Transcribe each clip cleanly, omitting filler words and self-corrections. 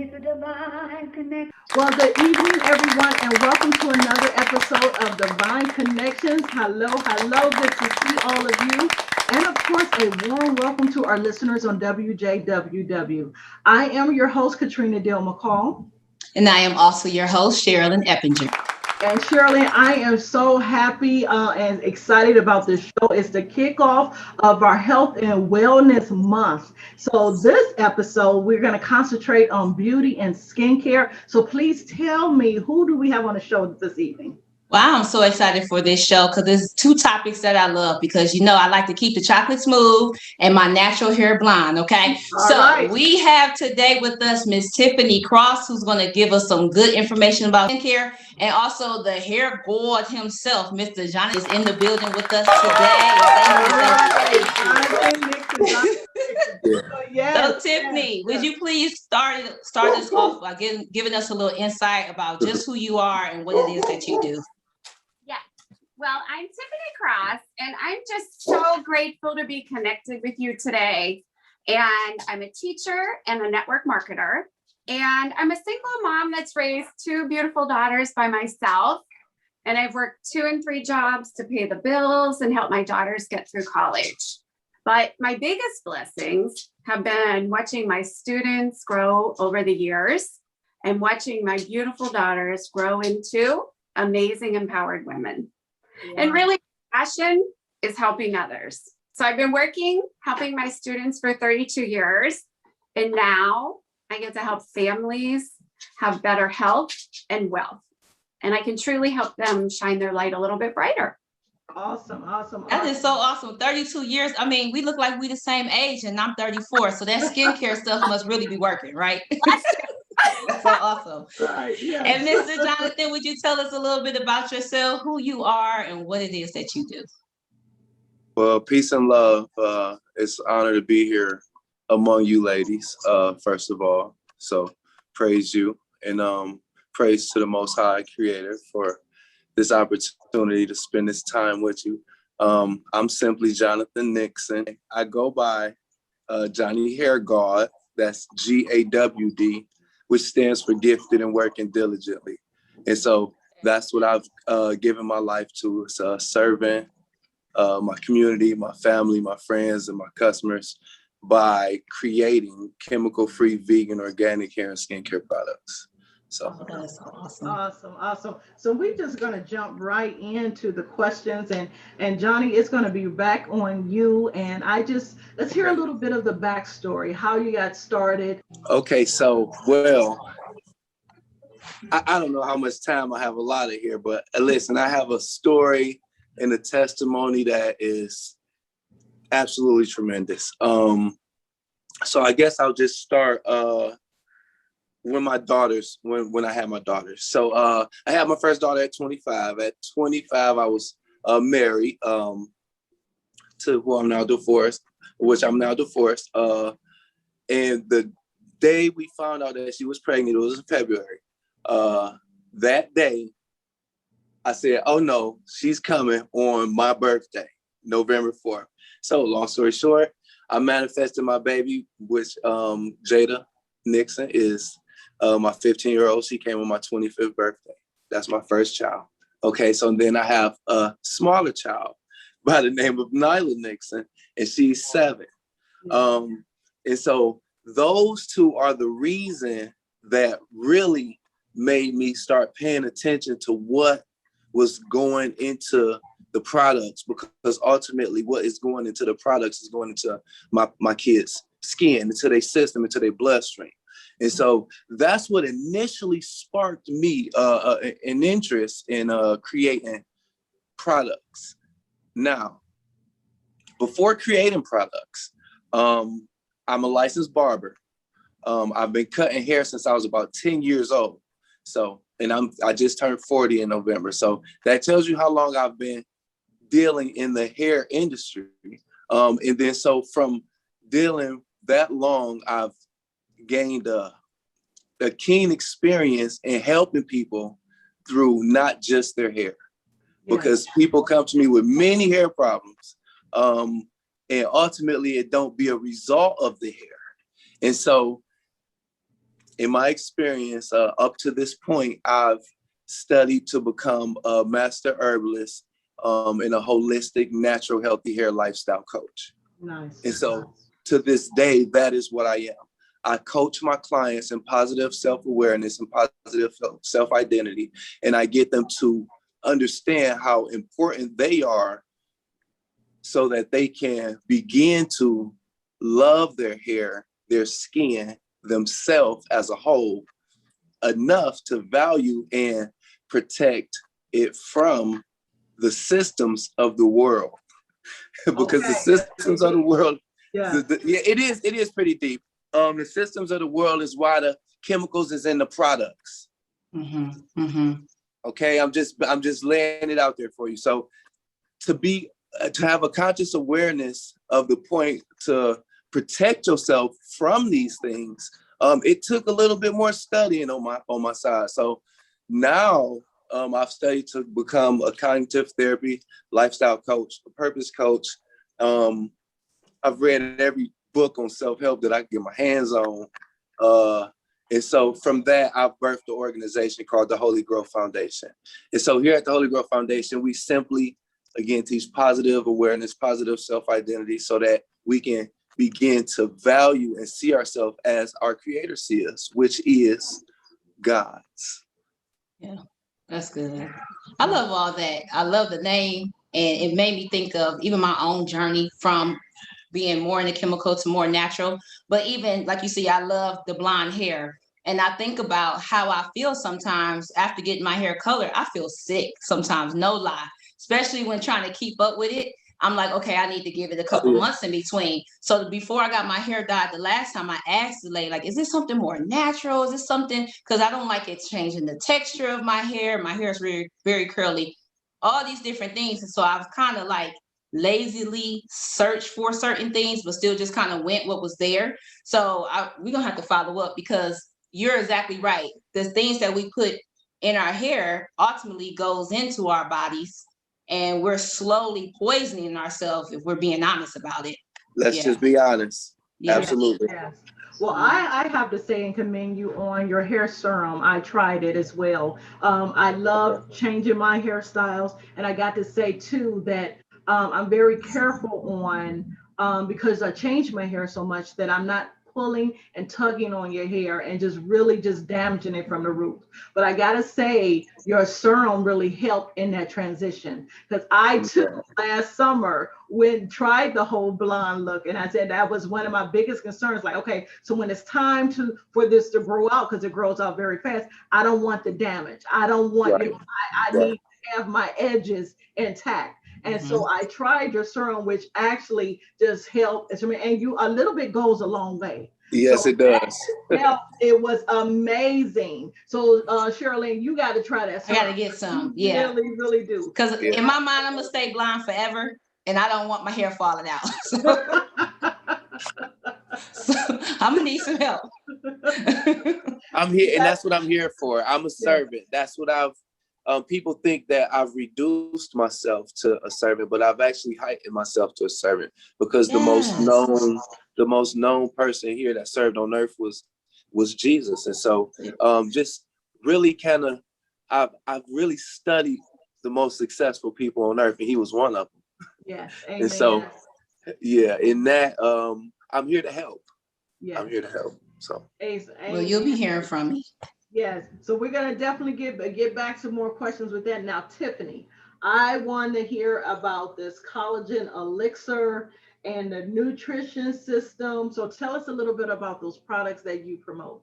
is a divine connection. Well, good evening, everyone, and welcome to another episode of Divine Connections. Hello, good to see all of you. And of course, a warm welcome to our listeners on WJWW. I am your host, Katrina Deal-MCCall. And I am also your host, Sherilyn Eppinger. And Shirley, I am so happy and excited about this show. It's the kickoff of our Health and Wellness Month. So this episode, we're going to concentrate on beauty and skincare. So please tell me, who do we have on the show this evening? Wow, I'm so excited for this show because there's two topics that I love because, you know, I like to keep the chocolate smooth and my natural hair blonde, okay? Right. We have today with us Miss Tiffany Cross, who's going to give us some good information about skincare, and also the hair Gawd himself, Mr. Johnathan, is in the building with us today. So Tiffany, would you please start us off by giving us a little insight about just who you are and what it is that you do? Well, I'm Tiffany Cross, and I'm just so grateful to be connected with you today. And I'm a teacher and a network marketer. And I'm a single mom that's raised two beautiful daughters by myself. And I've worked 2 and 3 jobs to pay the bills and help my daughters get through college. But my biggest blessings have been watching my students grow over the years and watching my beautiful daughters grow into amazing, empowered women. Yeah. And really, passion is helping others. So I've been helping my students for 32 years. And now I get to help families have better health and wealth. And I can truly help them shine their light a little bit brighter. Awesome. That is so awesome. 32 years. I mean, we look like we the same age and I'm 34. So that skincare stuff must really be working, right? That's so awesome. Right. Yes. And Mr. Johnathan, would you tell us a little bit about yourself, who you are, and what it is that you do? Well, peace and love. It's an honor to be here among you ladies, first of all. So praise you and praise to the Most High Creator for this opportunity to spend this time with you. I'm simply Johnathan Nixon. I go by Johnny Hair Gawd. That's GAWD, which stands for gifted and working diligently. And so that's what I've given my life to, is serving my community, my family, my friends, and my customers by creating chemical-free, vegan, organic hair and skincare products. So that's awesome. Awesome. So we're just going to jump right into the questions, and Johnny, it's going to be back on you. And let's hear a little bit of the backstory, how you got started. Okay, so, well, I don't know how much time I have allotted here, but listen, I have a story and a testimony that is absolutely tremendous. So I guess I'll just start when I had my daughters. So I had my first daughter at 25. At 25, I was married to who I'm now divorced, And the day we found out that she was pregnant, it was in February. That day, I said, oh no, she's coming on my birthday, November 4th. So long story short, I manifested my baby, which Jada Nixon is my 15-year-old. She came on my 25th birthday. That's my first child. Okay, so then I have a smaller child by the name of Nyla Nixon, and she's 7. And so those two are the reason that really made me start paying attention to what was going into the products, because ultimately what is going into the products is going into my kids' skin, into their system, into their bloodstream. And so that's what initially sparked me an interest in creating products. Now, before creating products, I'm a licensed barber. I've been cutting hair since I was about 10 years old. So, and I just turned 40 in November. So that tells you how long I've been dealing in the hair industry. And then so from dealing that long, I've gained a keen experience in helping people through not just their hair, because people come to me with many hair problems, and ultimately it don't be a result of the hair. And so in my experience, up to this point, I've studied to become a master herbalist and a holistic, natural, healthy hair lifestyle coach. Nice. And so to this day, that is what I am. I coach my clients in positive self-awareness and positive self-identity, and I get them to understand how important they are so that they can begin to love their hair, their skin, themselves as a whole, enough to value and protect it from the systems of the world. Because the systems of the world, it is pretty deep. The systems of the world is why the chemicals is in the products. Okay, I'm just laying it out there for you. So to have a conscious awareness of the point to protect yourself from these things, it took a little bit more studying on my side. So now I've studied to become a cognitive therapy lifestyle coach, a purpose coach. I've read every book on self-help that I can get my hands on. And so from that, I've birthed an organization called the Holy Growth Foundation. And so here at the Holy Growth Foundation, we simply, again, teach positive awareness, positive self-identity so that we can begin to value and see ourselves as our creator sees us, which is God's. Yeah, that's good. I love all that. I love the name, and it made me think of even my own journey from being more in the chemical to more natural. But even like you see, I love the blonde hair. And I think about how I feel sometimes after getting my hair colored. I feel sick sometimes, no lie, especially when trying to keep up with it. I'm like, okay, I need to give it a couple months in between. So before I got my hair dyed the last time, I asked the lady, like, is this something more natural? Is this something? Because I don't like it changing the texture of my hair. My hair is very, very curly, all these different things. And so I've kind of like lazily searched for certain things, but still just kind of went what was there. So we're going to have to follow up, because you're exactly right. The things that we put in our hair ultimately goes into our bodies, and we're slowly poisoning ourselves if we're being honest about it. Let's just be honest. Yeah. Absolutely. Yes. Well, I have to say and commend you on your hair serum. I tried it as well. I love changing my hairstyles, and I got to say too that I'm very careful on because I changed my hair so much that I'm not pulling and tugging on your hair and just really just damaging it from the root. But I gotta say, your serum really helped in that transition, because I took last summer tried the whole blonde look, and I said that was one of my biggest concerns. Like, okay, so when it's time for this to grow out, because it grows out very fast, I don't want the damage. I don't want I need to have my edges intact. And so I tried your serum, which actually just helped. And you, a little bit goes a long way. Yes, so it does. It was amazing. So Sherilyn, you got to try that serum. I got to get some. Yeah. Really, really do. Because in my mind, I'm going to stay blonde forever, and I don't want my hair falling out. So I'm going to need some help. I'm here, and that's what I'm here for. I'm a servant. That's what people think that I've reduced myself to a servant, but I've actually heightened myself to a servant, because the most known person here that served on earth was Jesus. And so just really kind of, I've really studied the most successful people on earth, and he was one of them. Yes. Amen. And so, in that, I'm here to help. Yes. I'm here to help. So, well, you'll be hearing from me. Yes, so we're going to definitely get back to more questions with that. Now, Tiffany, I want to hear about this collagen elixir and the nutrition system. So tell us a little bit about those products that you promote.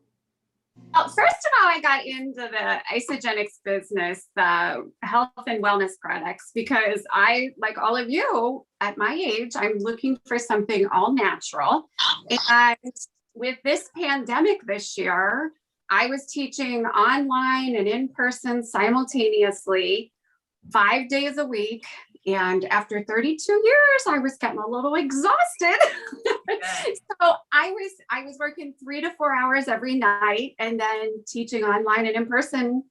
Well, first of all, I got into the Isagenix business, the health and wellness products, because I, like all of you at my age, I'm looking for something all natural. And with this pandemic this year, I was teaching online and in person simultaneously 5 days a week. And after 32 years, I was getting a little exhausted. So I was working 3 to 4 hours every night, and then teaching online and in person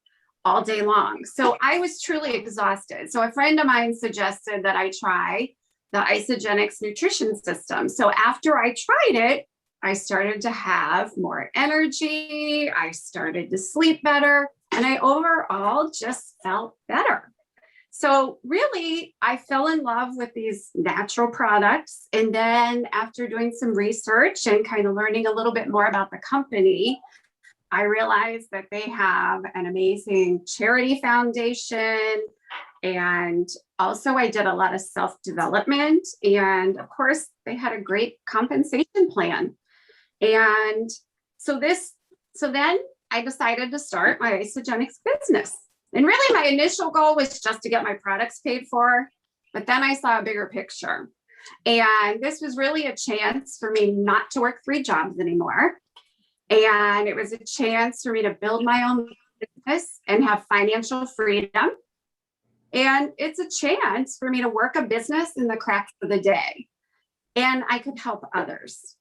all day long. So I was truly exhausted. So a friend of mine suggested that I try the Isagenix nutrition system. So after I tried it, I started to have more energy. I started to sleep better, and I overall just felt better. So really, I fell in love with these natural products. And then after doing some research and kind of learning a little bit more about the company, I realized that they have an amazing charity foundation. And also I did a lot of self-development. And of course, they had a great compensation plan. And so then I decided to start my Isagenix business. And really my initial goal was just to get my products paid for, but then I saw a bigger picture. And this was really a chance for me not to work 3 jobs anymore. And it was a chance for me to build my own business and have financial freedom. And it's a chance for me to work a business in the cracks of the day. And I could help others.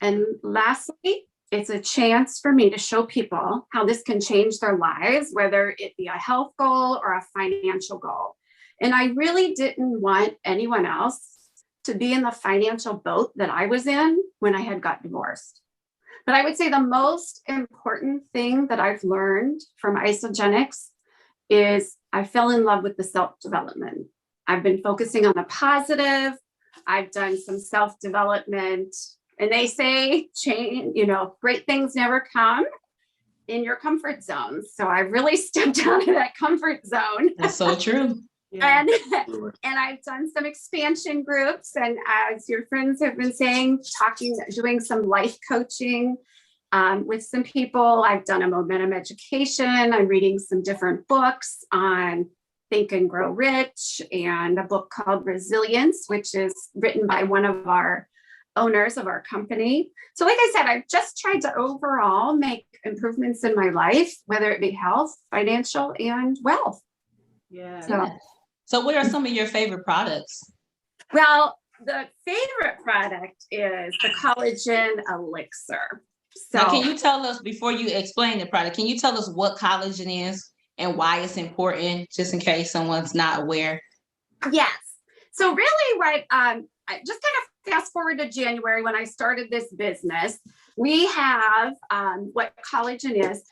And lastly, it's a chance for me to show people how this can change their lives, whether it be a health goal or a financial goal. And I really didn't want anyone else to be in the financial boat that I was in when I had got divorced. But I would say the most important thing that I've learned from Isagenix is I fell in love with the self-development. I've been focusing on the positive. I've done some self-development. And they say, change, great things never come in your comfort zone. So I really stepped out of that comfort zone. That's so true. Yeah. And I've done some expansion groups. And as your friends have been saying, doing some life coaching with some people. I've done a momentum education. I'm reading some different books on Think and Grow Rich and a book called Resilience, which is written by one of our owners of our company. So like I said, I've just tried to overall make improvements in my life, whether it be health, financial, and wealth. Yeah. So what are some of your favorite products? Well, the favorite product is the collagen elixir. So now, can you tell us, before you explain the product, can you tell us what collagen is and why it's important, just in case someone's not aware? Yes. So really what, just kind of fast forward to January when I started this business, we have what collagen is.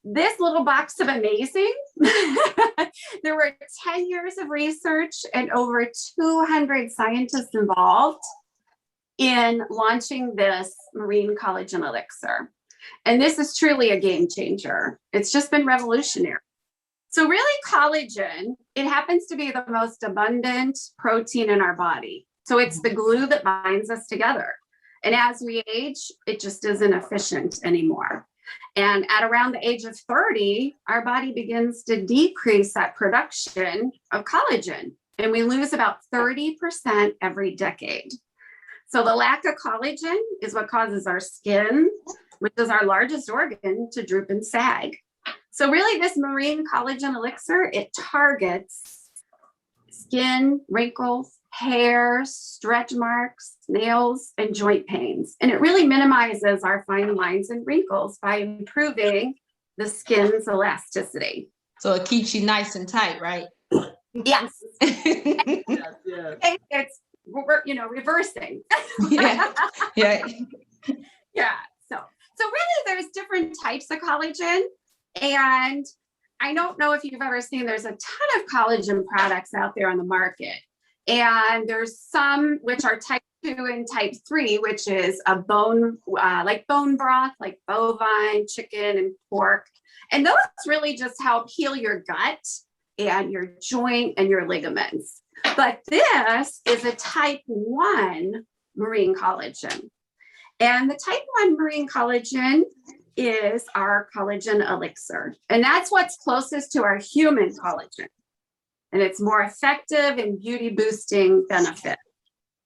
This little box of amazing, there were 10 years of research and over 200 scientists involved in launching this marine collagen elixir. And this is truly a game changer. It's just been revolutionary. So really collagen, it happens to be the most abundant protein in our body. So it's the glue that binds us together. And as we age, it just isn't efficient anymore. And at around the age of 30, our body begins to decrease that production of collagen. And we lose about 30% every decade. So the lack of collagen is what causes our skin, which is our largest organ, to droop and sag. So really this marine collagen elixir, it targets skin, wrinkles, hair, stretch marks, nails, and joint pains. And it really minimizes our fine lines and wrinkles by improving the skin's elasticity. So it keeps you nice and tight, right? Yes. Yes. It's, reversing. Yeah. Yeah. Yeah. So really there's different types of collagen. And I don't know if you've ever seen, there's a ton of collagen products out there on the market. And there's some which are type 2 and type 3, which is a bone, like bone broth, like bovine, chicken, and pork. And those really just help heal your gut and your joint and your ligaments. But this is a type 1 marine collagen. And the type 1 marine collagen is our collagen elixir. And that's what's closest to our human collagen. And it's more effective in beauty boosting benefit.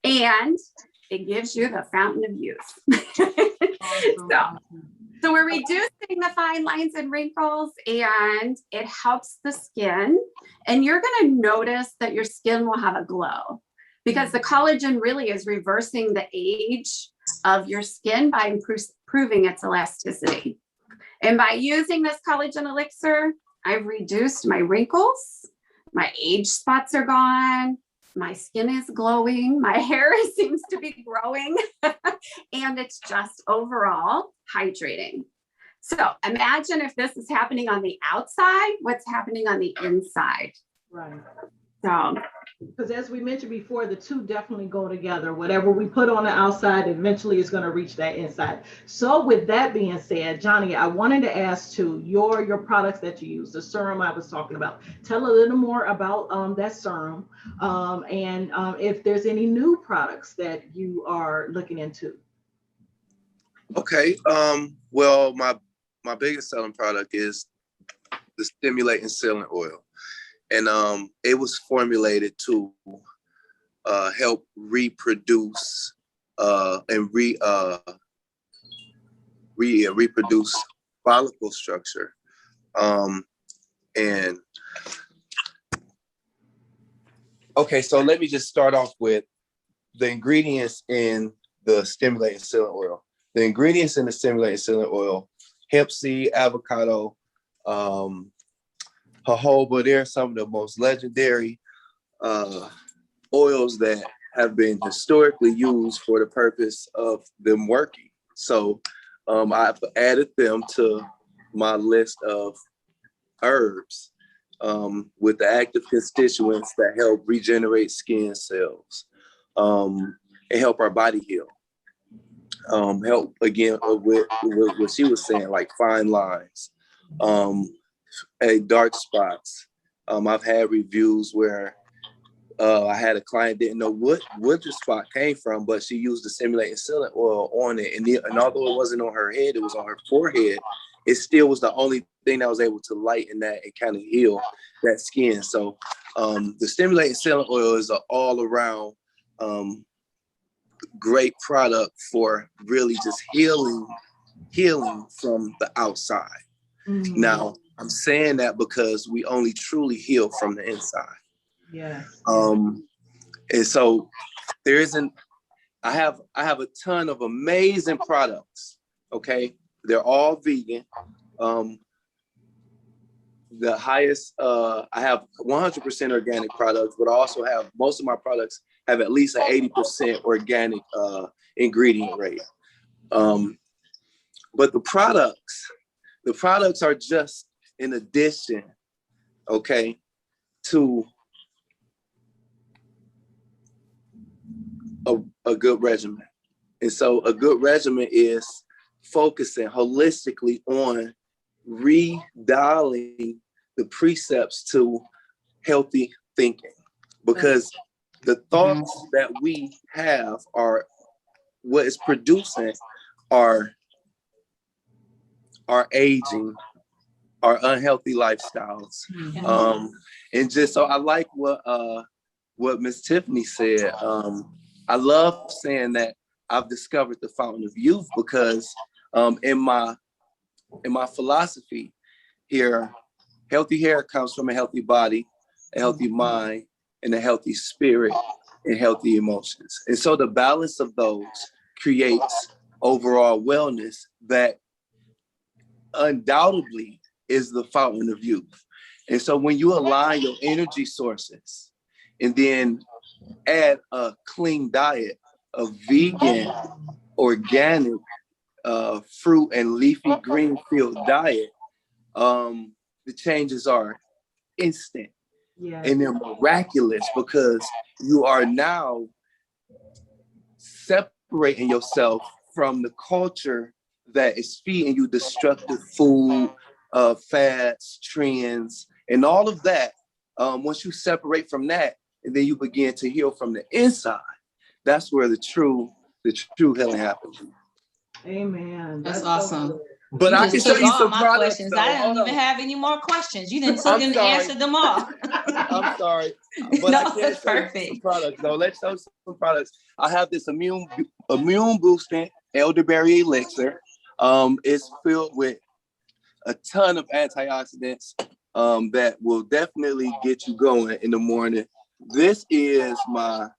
And it gives you the fountain of youth. So we're reducing the fine lines and wrinkles, and it helps the skin. And you're going to notice that your skin will have a glow because the collagen really is reversing the age of your skin by improving its elasticity. And by using this collagen elixir, I've reduced my wrinkles. My age spots are gone. My skin is glowing. My hair seems to be growing. And it's just overall hydrating. So imagine if this is happening on the outside, what's happening on the inside. Right. So, because as we mentioned before, the two definitely go together. Whatever we put on the outside, eventually is going to reach that inside. So with that being said, Johnny, I wanted to ask too, your products that you use, the serum I was talking about. Tell a little more about that serum, and if there's any new products that you are looking into. Okay. Well, my biggest selling product is the stimulating sealant oil. And it was formulated to help reproduce and reproduce follicle structure. And okay, so let me just start off with the ingredients in the stimulating sealant oil. The ingredients in the stimulating sealant oil: hemp seed, avocado, jojoba. They're some of the most legendary oils that have been historically used for the purpose of them working. So I've added them to my list of herbs with the active constituents that help regenerate skin cells and help our body heal. Help again with what she was saying, like fine lines, dark spots. I've had reviews where I had a client didn't know what the spot came from, but she used the stimulating sealant oil on it, and although it wasn't on her head, it was on her forehead. It still was the only thing that was able to lighten that and kind of heal that skin. So the stimulating sealant oil is an all-around great product for really just healing from the outside. Mm-hmm. Now, I'm saying that because we only truly heal from the inside. Yes. And so there isn't. I have a ton of amazing products. Okay, they're all vegan. The highest. I have 100% organic products, but I also have most of my products have at least an 80% organic ingredient rate. But the products are just in addition, okay, to a good regimen. And so a good regimen is focusing holistically on redialing the precepts to healthy thinking, because the thoughts that we have are what is producing our aging, our unhealthy lifestyles. And just so I like what Miss Tiffany said. I love saying that I've discovered the fountain of youth, because in my philosophy here, healthy hair comes from a healthy body, a healthy mind, and a healthy spirit, and healthy emotions. And so the balance of those creates overall wellness that undoubtedly is the fountain of youth. And so when you align your energy sources and then add a clean diet of vegan, organic, fruit and leafy green field diet, the changes are instant. Yeah. And they're miraculous, because you are now separating yourself from the culture that is feeding you destructive food, fads, trends, and all of that. Once you separate from that, and then you begin to heal from the inside, that's where the true healing happens. Amen. That's awesome. So but I can show you some products. Questions. I didn't even have any more questions. You didn't took and answered them all. I'm sorry, but no, I can't show you some products. No, let's show you some products. I have this immune boosting elderberry elixir. It's filled with a ton of antioxidants that will definitely get you going in the morning. This is my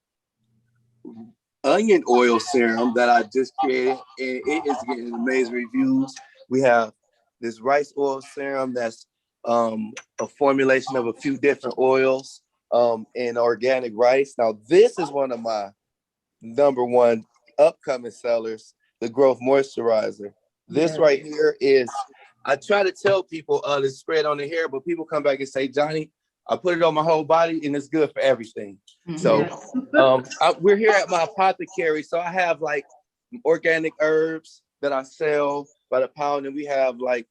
onion oil serum that I just created, and it is getting amazing reviews. We have this rice oil serum that's a formulation of a few different oils. and organic rice. Now, this is one of my #1 upcoming sellers, the Growth Moisturizer. This right here is, I try to tell people to spread on the hair, but people come back and say, Johnny, I put it on my whole body and it's good for everything. So we're here at my apothecary. So I have like organic herbs that I sell by the pound, and we have like,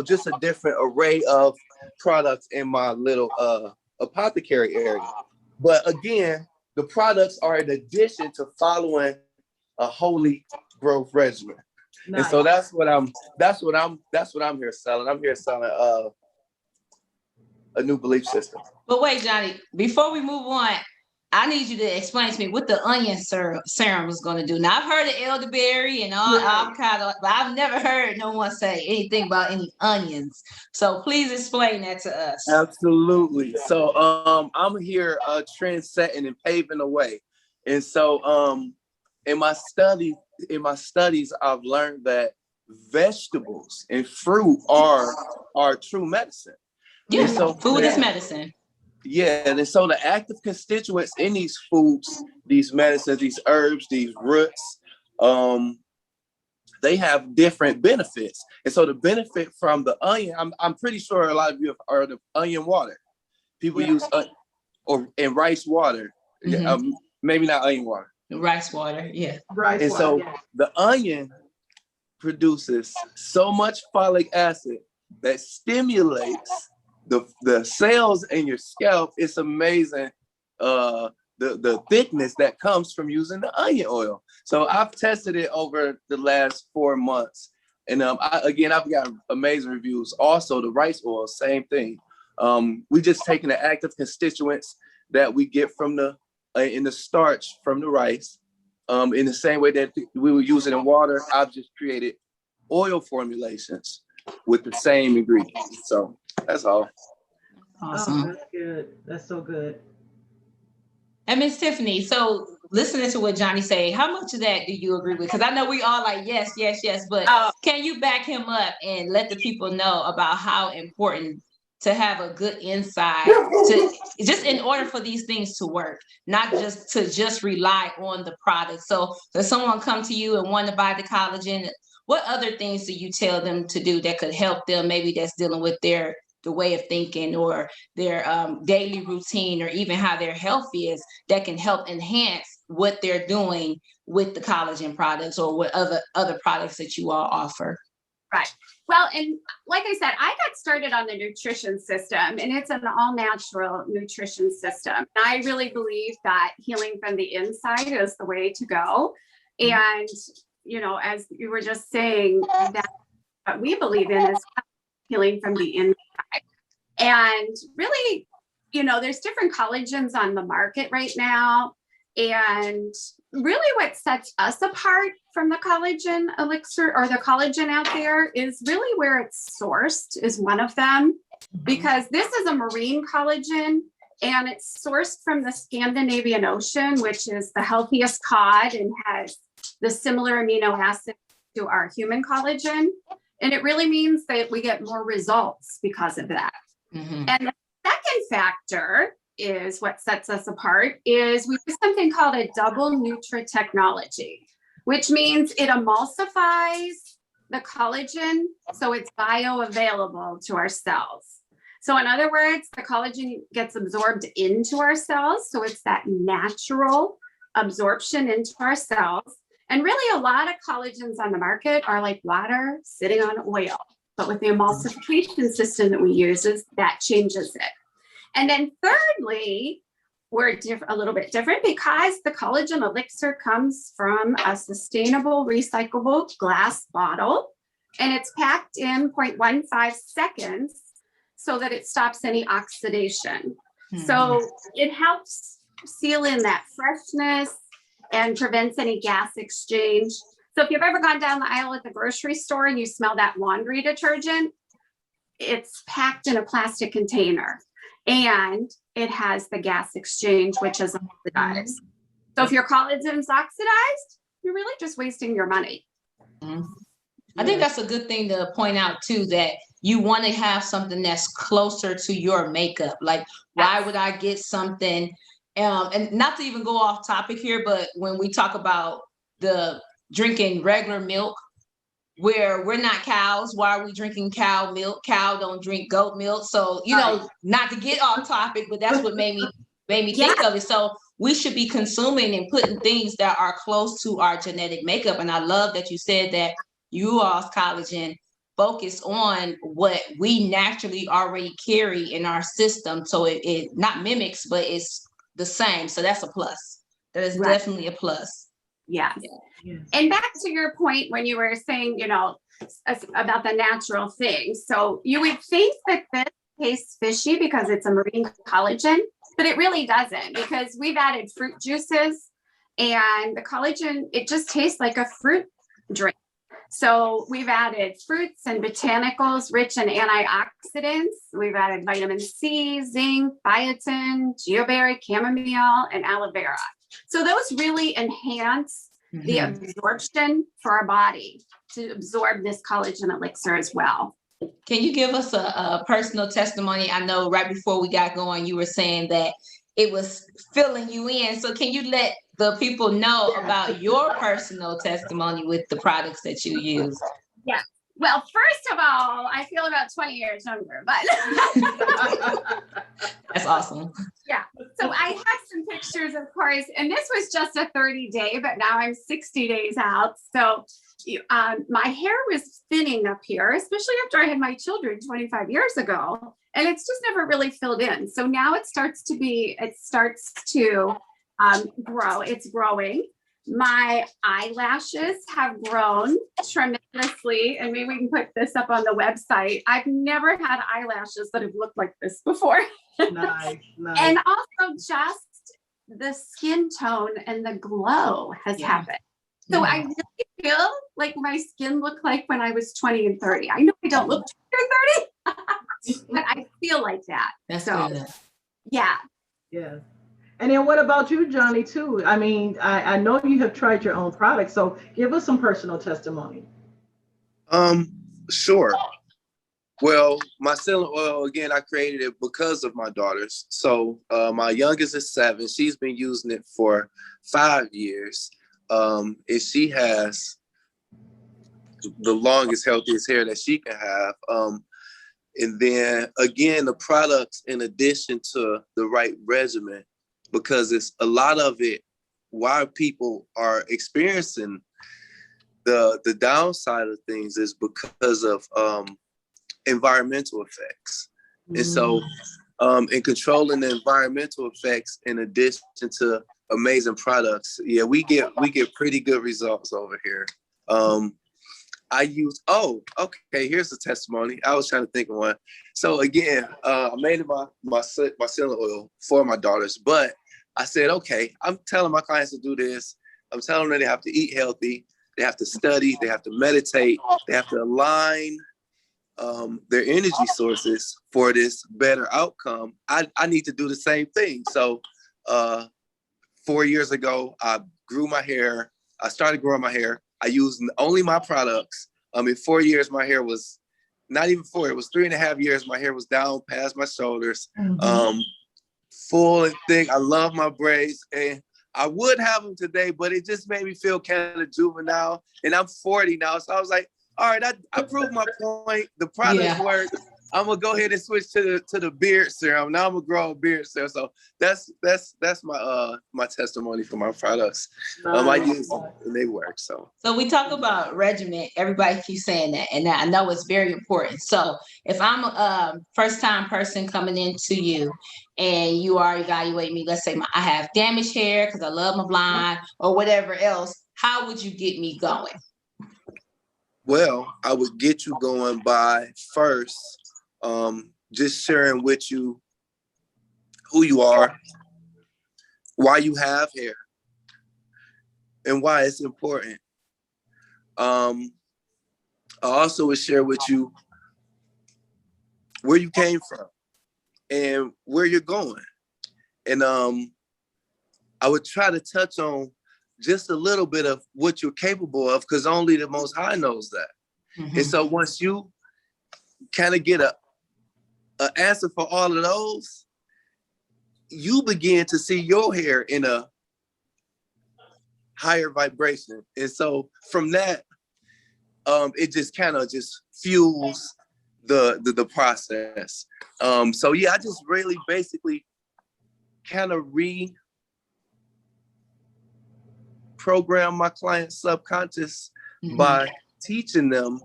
just a different array of products in my little apothecary area. But again, the products are in addition to following a holy growth regimen. Nice. And so that's what I'm here selling. I'm here selling a new belief system. But wait, Johnny, before we move on, I need you to explain to me what the onion serum is going to do. Now, I've heard of elderberry and all avocado, but I've never heard no one say anything about any onions. So please explain that to us. Absolutely. So I'm here trend-setting and paving the way. And so in my studies, I've learned that vegetables and fruit are true medicine. Yeah, so food is medicine. Yeah, and so the active constituents in these foods, these medicines, these herbs, these roots, they have different benefits. And so the benefit from the onion, I'm pretty sure a lot of you have heard of onion water. People use and rice water. Maybe not onion water. Rice water, yeah. Rice and water, so the onion produces so much folic acid that stimulates the cells in your scalp. It's amazing the thickness that comes from using the onion oil. So I've tested it over the last 4 months, and I've got amazing reviews. Also, the rice oil, same thing. We just taking the active constituents that we get from in the starch from the rice, in the same way that we would use it in water. I've just created oil formulations with the same ingredients. So that's all. Awesome. Oh, that's good. That's so good. And Miss Tiffany, so listening to what Johnny say, how much of that do you agree with? Because I know we all like, yes, but can you back him up and let the people know about how important to have a good inside to just in order for these things to work, not just to rely on the product. So does someone come to you and want to buy the collagen? What other things do you tell them to do that could help them? Maybe that's dealing with the way of thinking or their daily routine, or even how their health is, that can help enhance what they're doing with the collagen products or what other products that you all offer. Right. Well, and like I said, I got started on the nutrition system, and it's an all-natural nutrition system. And I really believe that healing from the inside is the way to go. And, as you were just saying, that what we believe in is healing from the inside. And really, there's different collagens on the market right now. And really what sets us apart from the collagen elixir or the collagen out there is really where it's sourced is one of them, because this is a marine collagen and it's sourced from the Scandinavian Ocean, which is the healthiest cod and has the similar amino acids to our human collagen. And it really means that we get more results because of that. And the second factor is what sets us apart is we use something called a double Nutra technology, which means it emulsifies the collagen so it's bioavailable to our cells. So in other words, the collagen gets absorbed into our cells. So it's that natural absorption into our cells. And really a lot of collagens on the market are like water sitting on oil. But with the emulsification system that we use, that changes it. And then thirdly, we're a little bit different because the collagen elixir comes from a sustainable recyclable glass bottle, and it's packed in 0.15 seconds so that it stops any oxidation. So it helps seal in that freshness and prevents any gas exchange. So if you've ever gone down the aisle at the grocery store and you smell that laundry detergent, it's packed in a plastic container and it has the gas exchange, which is oxidized. So if your collagen's oxidized, you're really just wasting your money. I think that's a good thing to point out too, that you want to have something that's closer to your makeup. Like, why would I get something? And not to even go off topic here, but when we talk about the drinking regular milk, where we're not cows, why are we drinking cow milk? Cow don't drink goat milk. So, you know, not to get off topic, but that's what made me think of it. So we should be consuming and putting things that are close to our genetic makeup. And I love that you said that you all's collagen focus on what we naturally already carry in our system. So it not mimics, but it's the same. So that's a plus. That is definitely a plus. Yes. And back to your point when you were saying, you know, about the natural things. So you would think that this tastes fishy because it's a marine collagen, but it really doesn't, because we've added fruit juices and the collagen, it just tastes like a fruit drink. So we've added fruits and botanicals rich in antioxidants. We've added vitamin C, zinc, biotin, geoberry, chamomile, and aloe vera. So those really enhance the absorption for our body to absorb this collagen elixir as well. Can you give us a personal testimony? I know right before we got going, you were saying that it was filling you in. So can you let the people know about your personal testimony with the products that you use? Yeah. Well, first of all, I feel about 20 years younger, but that's awesome. Yeah. So I have some pictures, of course, and this was just a 30-day, but now I'm 60 days out. So my hair was thinning up here, especially after I had my children 25 years ago, and it's just never really filled in. So now it starts to grow. It's growing. My eyelashes have grown tremendously, and maybe we can put this up on the website. I've never had eyelashes that have looked like this before. Nice. And also just the skin tone and the glow has happened. So I really feel like my skin looked like when I was 20 and 30. I know I don't look 20 or 30, but I feel like that. That's so good. Yeah. Yeah. And then what about you, Johnny, too? I mean, I know you have tried your own products, so give us some personal testimony. Sure. Well, my selling oil, again, I created it because of my daughters. So my youngest is 7. She's been using it for 5 years. And she has the longest, healthiest hair that she can have. And then, again, the products, in addition to the right regimen, because it's a lot of it, why people are experiencing the downside of things is because of environmental effects. And so in controlling the environmental effects, in addition to amazing products, we get pretty good results over here. I use, here's the testimony. I was trying to think of one. So again, I made my selling oil for my daughters, but I said, okay, I'm telling my clients to do this. I'm telling them they have to eat healthy. They have to study. They have to meditate. They have to align their energy sources for this better outcome. I need to do the same thing. So 4 years ago, I grew my hair. I started growing my hair. I used only my products. In 4 years, my hair was not even 4. It was 3.5 years. My hair was down past my shoulders, full and thick. I love my braids, and I would have them today, but it just made me feel kind of juvenile. And I'm 40 now, so I was like, all right, I proved my point. The product works. I'm gonna go ahead and switch to the beard serum. Now I'm gonna grow a beard serum. So that's my testimony for my products. I use them and they work. So we talk about regimen. Everybody keeps saying that, and I know it's very important. So if I'm a first-time person coming into you, and you are evaluating me, let's say I have damaged hair because I love my blonde or whatever else, how would you get me going? Well, I would get you going by first just sharing with you who you are, why you have hair, and why it's important. I also would share with you where you came from and where you're going. And I would try to touch on just a little bit of what you're capable of, because only the Most High knows that. And so once you kind of get a answer for all of those, you begin to see your hair in a higher vibration. And so from that, it just kind of just fuels the process. So yeah, I just really basically kind of reprogram my client's subconscious by teaching them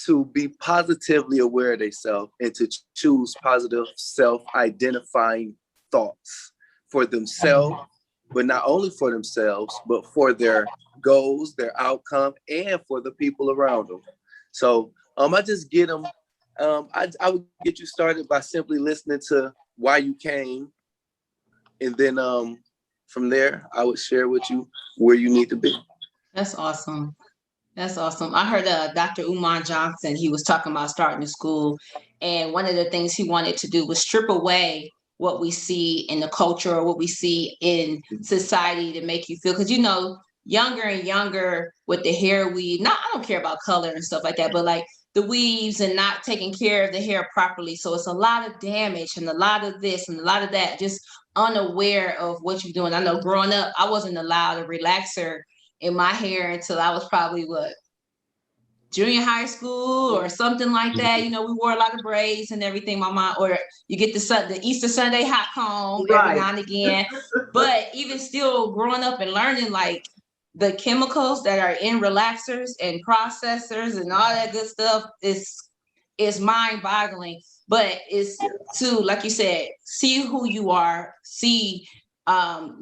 to be positively aware of themselves and to choose positive self-identifying thoughts for themselves, but not only for themselves, but for their goals, their outcome, and for the people around them. So I just get them, I would get you started by simply listening to why you came. And then from there, I would share with you where you need to be. That's awesome. That's awesome. I heard Dr. Umar Johnson, he was talking about starting a school. And one of the things he wanted to do was strip away what we see in the culture or what we see in society to make you feel, because, you know, younger and younger with the hair weave. I don't care about color and stuff like that, but like the weaves and not taking care of the hair properly. So it's a lot of damage and a lot of this and a lot of that, just unaware of what you're doing. I know growing up, I wasn't allowed a relaxer in my hair until I was probably junior high school or something like that. You know, we wore a lot of braids and everything. My mom, or you get the Easter Sunday hot comb every now and again. But even still growing up and learning like the chemicals that are in relaxers and processors and all that good stuff is mind-boggling. But it's to, like you said, see who you are, see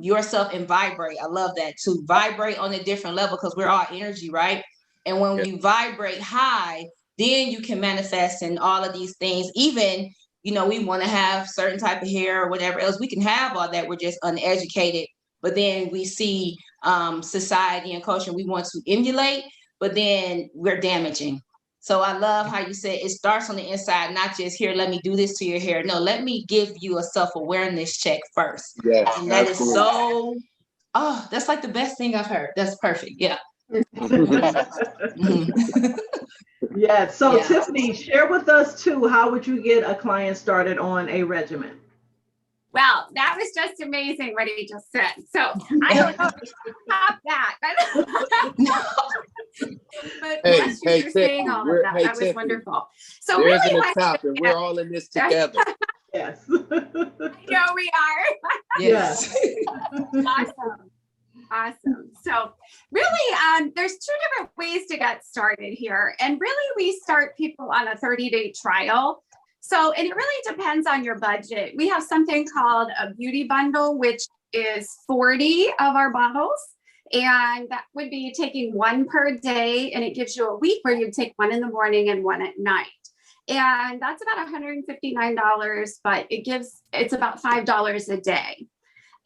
yourself and vibrate. I love that, to vibrate on a different level, because we're all energy, right? And when you vibrate high, then you can manifest in all of these things. Even, you know, we want to have certain type of hair or whatever else. We can have all that. We're just uneducated. But then we see society and culture we want to emulate, but then we're damaging. So I love how you said it starts on the inside, not just here, let me do this to your hair. No, let me give you a self-awareness check first. Yes, and that is so, that's like the best thing I've heard. That's perfect. Yeah. Yeah. So Tiffany, share with us too, how would you get a client started on a regimen? Well, that was just amazing what he just said. So I don't know if you can top that, but hey, you're saying all of that. That was wonderful. So there really, isn't a top, and we're all in this together. Yes. I know we are. Yes. Awesome. So really, there's two different ways to get started here. And really, we start people on a 30-day trial. So, and it really depends on your budget. We have something called a beauty bundle, which is 40 of our bottles. And that would be taking one per day. And it gives you a week where you take one in the morning and one at night. And that's about $159, but it's about $5 a day.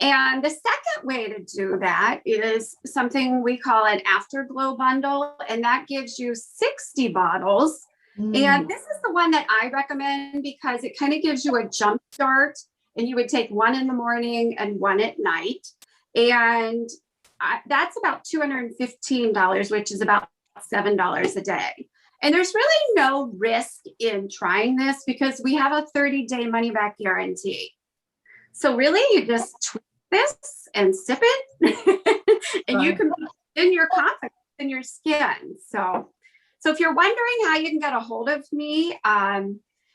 And the second way to do that is something we call an afterglow bundle. And that gives you 60 bottles. And this is the one that I recommend because it kind of gives you a jump start, and you would take one in the morning and one at night. And that's about $215, which is about $7 a day. And there's really no risk in trying this because we have a 30-day money back guarantee. So really you just tweak this and sip it and you can put in your confidence in your skin. So if you're wondering how you can get a hold of me,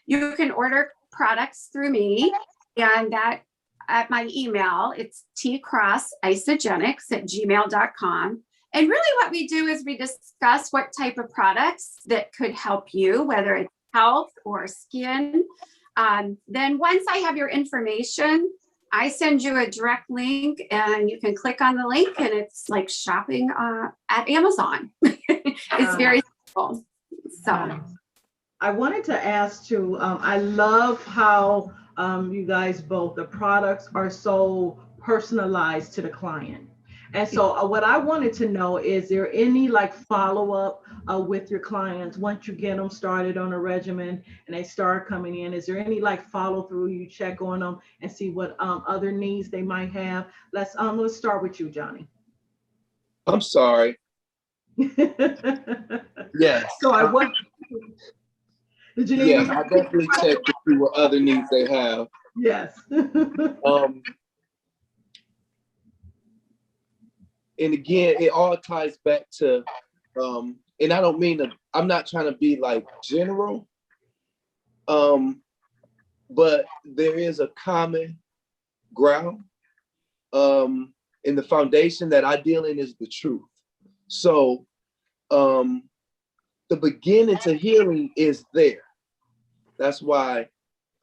you can order products through me, and that at my email, it's tcrossisagenix@gmail.com. And really what we do is we discuss what type of products that could help you, whether it's health or skin. Then once I have your information, I send you a direct link and you can click on the link and it's like shopping at Amazon. It's very simple. So I wanted to ask too, I love how you guys both, the products are so personalized to the client. And so what I wanted to know, is there any like follow-up with your clients once you get them started on a regimen and they start coming in? Is there any like follow through, you check on them and see what other needs they might have? Let's start with you, Johnny. I'm sorry. Yes. So Did you need? Yeah, I definitely checked to see what other needs they have. Yes. And again, it all ties back to, and I don't mean to, I'm not trying to be like general, but there is a common ground, and the foundation that I deal in is the truth. So the beginning to healing is there. That's why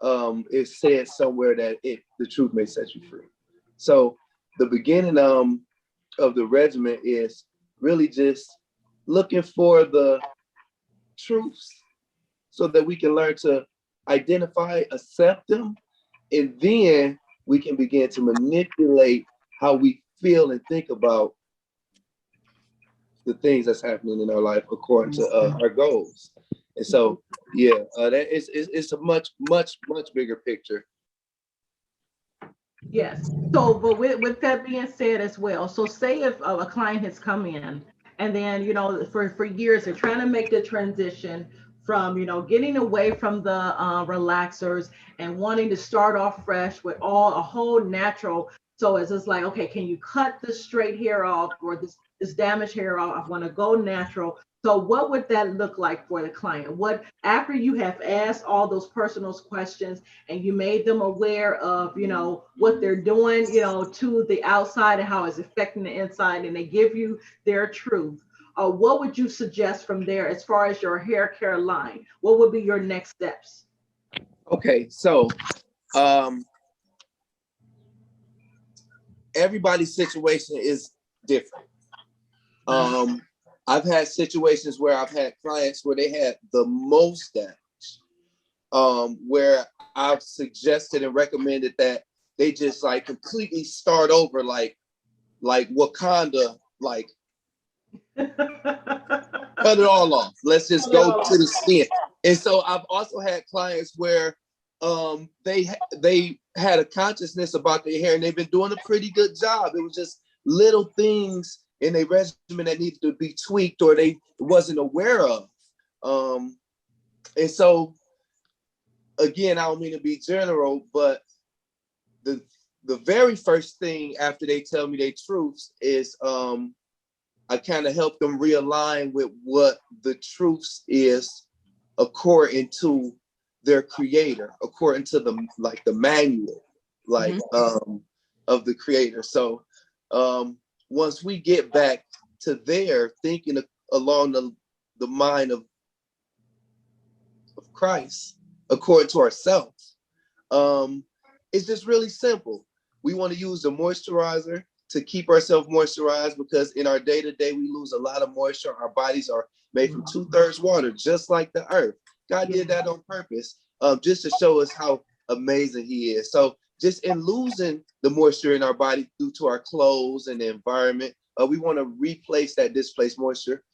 it says somewhere that the truth may set you free. So the beginning of the regimen is really just looking for the truths so that we can learn to identify, accept them, and then we can begin to manipulate how we feel and think about the things that's happening in our life according to our goals. And so, yeah, that it's a much bigger picture. Yes. So, but with that being said as well, so say if a client has come in and then, for years they're trying to make the transition from, getting away from the relaxers and wanting to start off fresh with a whole natural. So it's just like, okay, can you cut this straight hair off or this damaged hair off? I want to go natural. So what would that look like for the client? What, after you have asked all those personal questions and you made them aware of, what they're doing, to the outside and how it's affecting the inside, and they give you their truth, what would you suggest from there as far as your hair care line? What would be your next steps? Okay, so everybody's situation is different. I've had situations where I've had clients where they had the most damage, where I've suggested and recommended that they just like completely start over, like Wakanda, like cut it all off. Let's just go to the skin. And so I've also had clients where they had a consciousnk about their hair and they've been doing a pretty good job. It was just little things in a regimen that needed to be tweaked or they wasn't aware of. And so, again, I don't mean to be general, but the very first thing after they tell me their truths is I kind of help them realign with what the truths is according to their creator, according to the manual, of the creator. So once we get back to there, thinking along the mind of Christ, according to ourselves, it's just really simple. We want to use the moisturizer to keep ourselves moisturized, because in our day-to-day, we lose a lot of moisture. Our bodies are made from 2/3 water, just like the earth. God did that on purpose, just to show us how amazing he is. So just in losing the moisture in our body due to our clothes and the environment, we want to replace that displaced moisture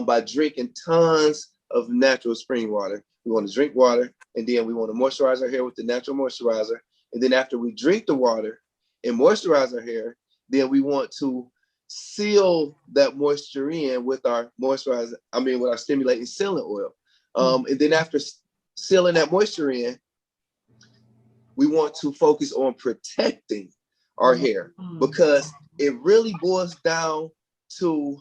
by drinking tons of natural spring water. We want to drink water, and then we want to moisturize our hair with the natural moisturizer. And then after we drink the water and moisturize our hair, then we want to seal that moisture in with our with our stimulating sealing oil. And then after sealing that moisture in, we want to focus on protecting our hair, because it really boils down to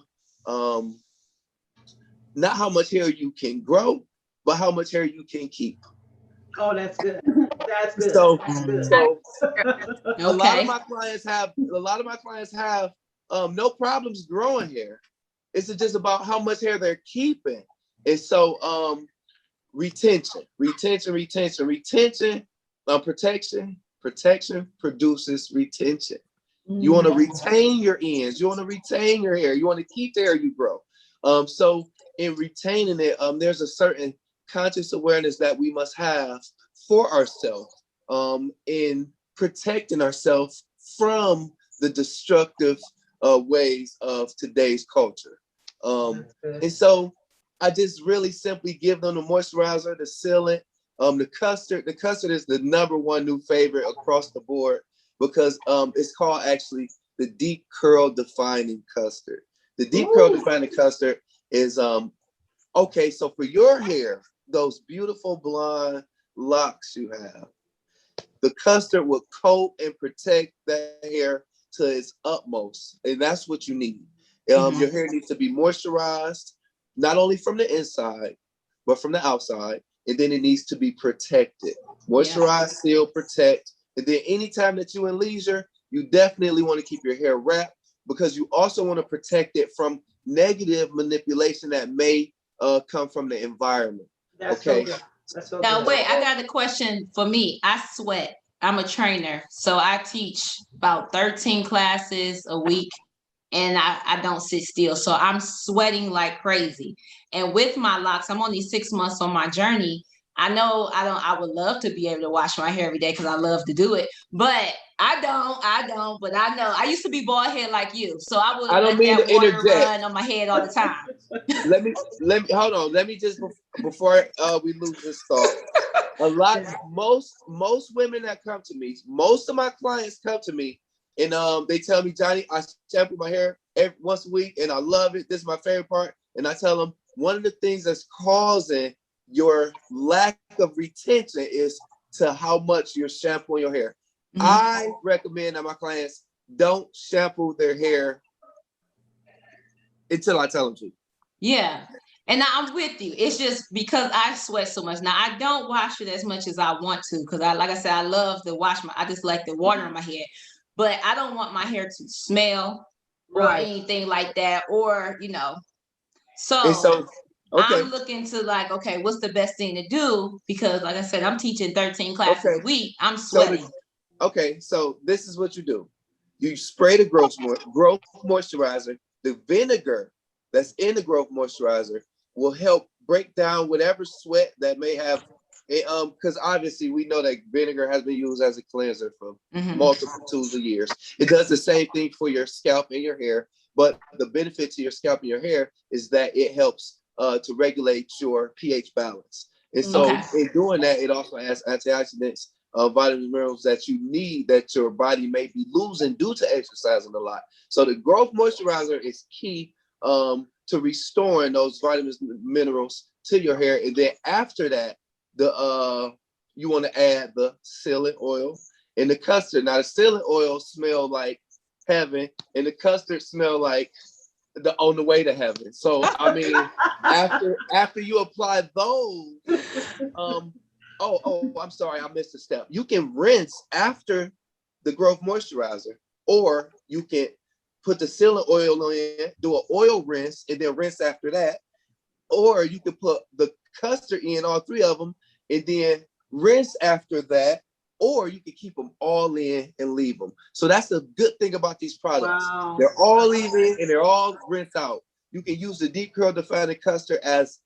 not how much hair you can grow, but how much hair you can keep. Oh, that's good. That's good. So Okay. a lot of my clients have no problems growing hair. It's just about how much hair they're keeping. And so retention, protection produces retention. You want to retain your ends, you want to retain your hair, you want to keep the hair you grow. So in retaining it, there's a certain conscious awareness that we must have for ourselves in protecting ourselves from the destructive ways of today's culture. And so I just really simply give them the moisturizer, the sealant, the custard. The custard is the #1 new favorite across the board, because it's called actually the deep curl defining custard. The deep curl defining custard is okay. So for your hair, those beautiful blonde locks you have, the custard will coat and protect that hair to its utmost. And that's what you need. Your hair needs to be moisturized, not only from the inside, but from the outside. And then it needs to be protected. Moisturize, seal, protect. And then anytime that you're in leisure, you definitely want to keep your hair wrapped, because you also want to protect it from negative manipulation that may come from the environment. That's okay. So good. That's so Now, good. wait, I got a question for me. I sweat. I'm a trainer, so I teach about 13 classes a week, and I don't sit still. So I'm sweating like crazy. And with my locks, I'm only 6 months on my journey. I would love to be able to wash my hair every day because I love to do it, but I don't, but I know I used to be bald head like you. So I would let that water run on my head all the time. let me hold on. Let me just, before we lose this thought, most women that come to me, most of my clients come to me and they tell me, Johnny, I shampoo my hair once a week and I love it. This is my favorite part. And I tell them one of the things that's causing your lack of retention is to how much you're shampooing your hair. I recommend that my clients don't shampoo their hair until I tell them to. Yeah. And I'm with you. It's just because I sweat so much. Now, I don't wash it as much as I want to, because like I said, I love to wash I just like the water on my head. But I don't want my hair to smell or anything like that, or, So okay. I'm looking to okay, what's the best thing to do? Because like I said, I'm teaching 13 classes a week. I'm sweating. So this is what you do. You spray the growth moisturizer. The vinegar that's in the growth moisturizer will help break down whatever sweat that may have. Because obviously we know that vinegar has been used as a cleanser for multitudes of years. It does the same thing for your scalp and your hair, but the benefit to your scalp and your hair is that it helps to regulate your pH balance. And so in doing that, it also has antioxidants, vitamins, minerals that you need that your body may be losing due to exercising a lot. So the growth moisturizer is key to restoring those vitamins, minerals to your hair. And then after that, you want to add the sealant oil and the custard. Now the sealant oil smell like heaven, and the custard smell like on the way to heaven. So I mean, after you apply those, I'm sorry, I missed a step. You can rinse after the growth moisturizer, or you can put the sealant oil in, do an oil rinse, and then rinse after that. Or you can put the custard in, all three of them, and then rinse after that. Or you can keep them all in and leave them. So that's the good thing about these products. Wow. They're all in and they're all rinse out. You can use the deep curl defining custard as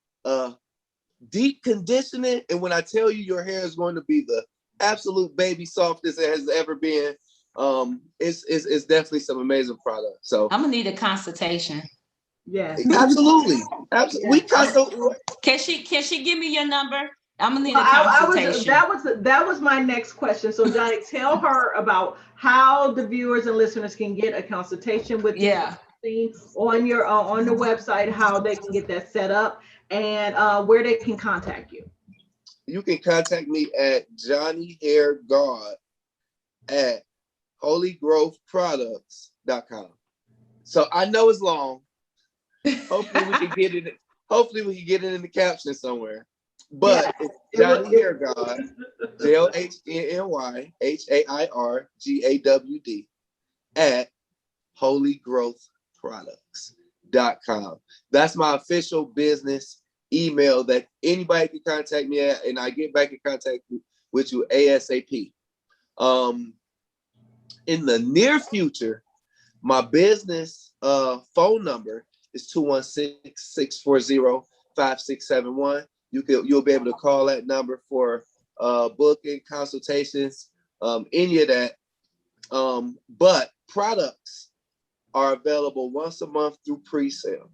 deep conditioning. And when I tell you your hair is going to be the absolute baby softest it has ever been, it's definitely some amazing product. So I'm gonna need a consultation. Yes. Absolutely. We consult. Can she give me your number? I'm gonna need a consultation. That was my next question. So Johnny, tell her about how the viewers and listeners can get a consultation with you on your on the website, how they can get that set up, and where they can contact you. You can contact me at Johnny Hair Gawd at holygrowthproducts.com. So I know it's long. Hopefully we can get it. Hopefully we can get it in the caption somewhere. But it's Johnny Hair Gawd, JOHNNYHAIRGAWD at holygrowthproducts.com. That's my official business email that anybody can contact me at, and I get back in contact with you ASAP. In the near future, my business phone number is 216-640-5671. You'll be able to call that number for booking, consultations, any of that. But products are available once a month through pre-sale.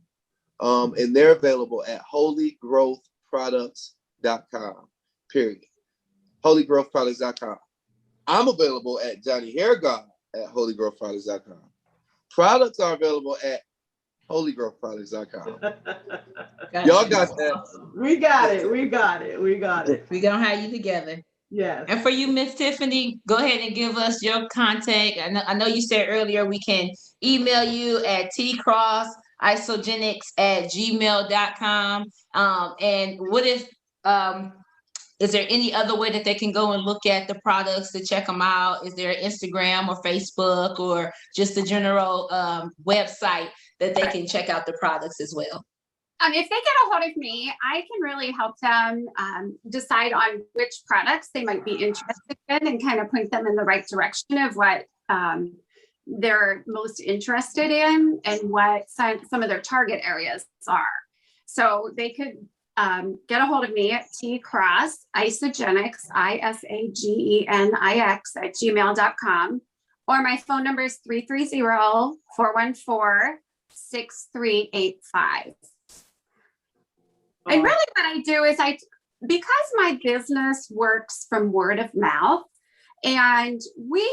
And they're available at holygrowthproducts.com, period. holygrowthproducts.com. I'm available at Johnny Hair Gawd at holygrowthproducts.com. Products are available at holygrowthproducts.com. Y'all got that. We got it. We got it. We got it. We're gonna have you together. Yes. And for you, Miss Tiffany, go ahead and give us your contact. I know you said earlier we can email you at tcrossisogenix@gmail.com. And what if is there any other way that they can go and look at the products to check them out? Is there Instagram or Facebook or just a general website that they can check out the products as well? If they get a hold of me, I can really help them decide on which products they might be interested in and kind of point them in the right direction of what they're most interested in and what some of their target areas are. So they could get a hold of me at Cross Isagenix, ISAGENIX @gmail.com, or my phone number is 330-414-6385. And really what I do is because my business works from word of mouth, and we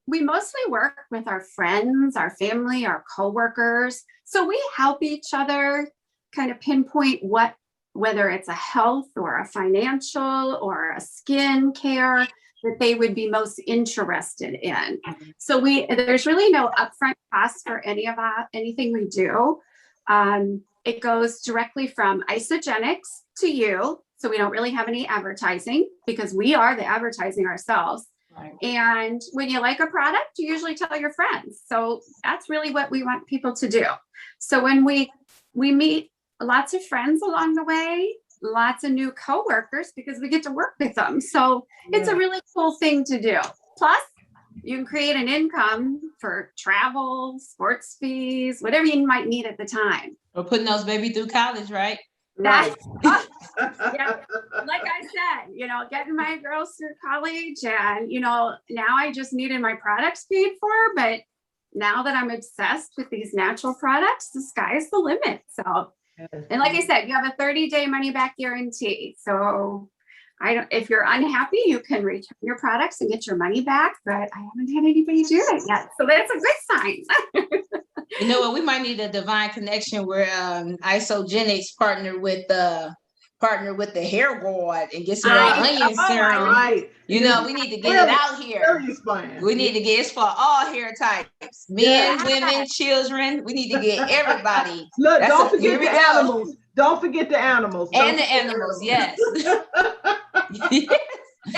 mostly work with our friends, our family, our coworkers. So we help each other kind of pinpoint whether it's a health or a financial or a skin care that they would be most interested in. So there's really no upfront cost for anything we do. It goes directly from Isagenix to you. So we don't really have any advertising because we are the advertising ourselves. Right. And when you like a product, you usually tell your friends. So that's really what we want people to do. So when we meet lots of friends along the way, lots of new coworkers because we get to work with them. So it's a really cool thing to do. Plus, you can create an income for travel, sports fees, whatever you might need at the time. We're putting those baby through college, right? That's, yeah, like I said, getting my girls through college, and now I just needed my products paid for, but now that I'm obsessed with these natural products, the sky's the limit. So, and like I said, you have a 30-day money back guarantee. So if you're unhappy, you can return your products and get your money back, but I haven't had anybody do it yet. So that's a good sign. You know what? We might need a divine connection where Isagenix partner with the hair Gawd and get some more onion serum. Right. We need to get it out here. We need to get it for all hair types, men, women, children. We need to get everybody. Look, don't forget the animals. Don't forget the animals. And the animals, yes.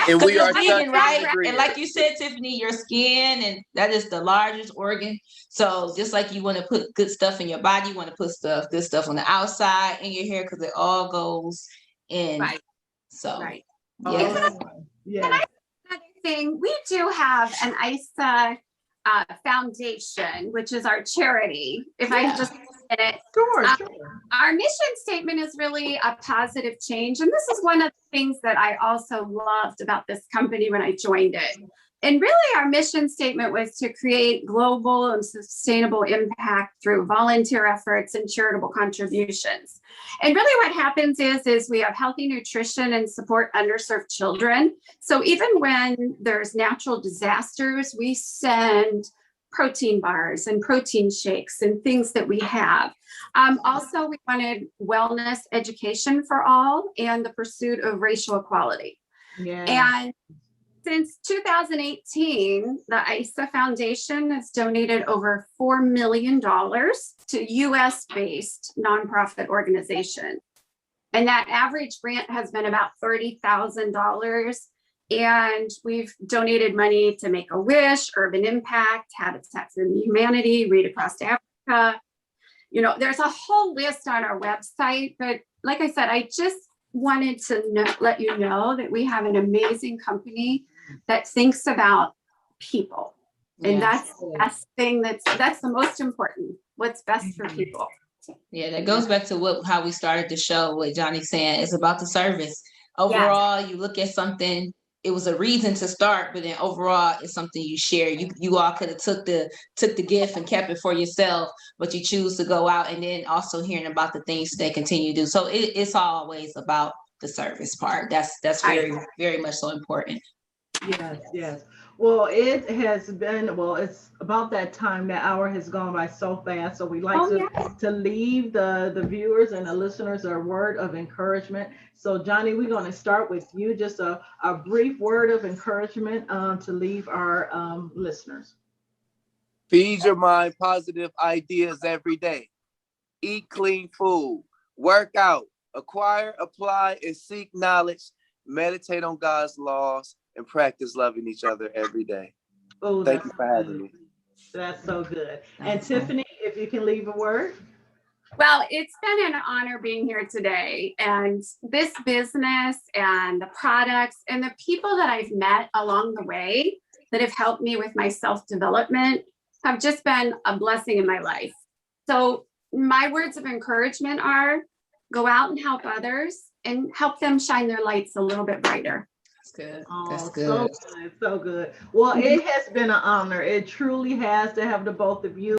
And we are vegan, right? And like you said, Tiffany, your skin, and that is the largest organ. So just like you want to put good stuff in your body, you want to put good stuff on the outside in your hair because it all goes in. Right. So, right. Yeah. Yeah. And another thing, we do have an ISA foundation, which is our charity. If I just it. Sure. Our mission statement is really a positive change. And this is one of the things that I also loved about this company when I joined it. And really our mission statement was to create global and sustainable impact through volunteer efforts and charitable contributions. And really what happens is we have healthy nutrition and support underserved children. So even when there's natural disasters, we send protein bars and protein shakes and things that we have. Also, we wanted wellness education for all and the pursuit of racial equality. Yeah. And since 2018, the ISA Foundation has donated over $4 million to US-based nonprofit organizations. And that average grant has been about $30,000. And we've donated money to Make-A-Wish, Urban Impact, Habitat for Humanity, Read Across Africa. There's a whole list on our website. But like I said, I just wanted to let you know that we have an amazing company that thinks about people. And that's the best thing. That's the most important. What's best for people. Yeah, that goes back to how we started the show, what Johnny's saying. It's about the service. Overall, you look at something, it was a reason to start, but then overall it's something you share. You all could have took the gift and kept it for yourself, but you choose to go out, and then also hearing about the things they continue to do. So it's always about the service part. That's very, very much so important. Yes. Well, it has been, well, it's about that time. That hour has gone by so fast. So we like to leave the viewers and the listeners a word of encouragement. So Johnny, we're going to start with you. Just a brief word of encouragement to leave our listeners. Feed your mind positive ideas every day. Eat clean food. Work out. Acquire, apply, and seek knowledge. Meditate on God's laws and practice loving each other every day. Oh, Thank you for having me. That's so good. And Tiffany, if you can leave a word. Well, it's been an honor being here today, and this business and the products and the people that I've met along the way that have helped me with my self-development have just been a blessing in my life. So my words of encouragement are go out and help others and help them shine their lights a little bit brighter. That's good. Oh, That's good. So good. So good. Well, it has been an honor. It truly has to have the both of you.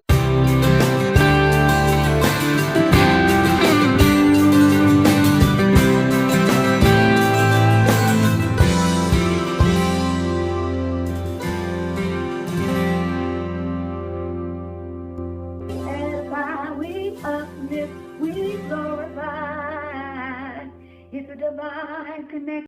We glorify. It's a divine connection.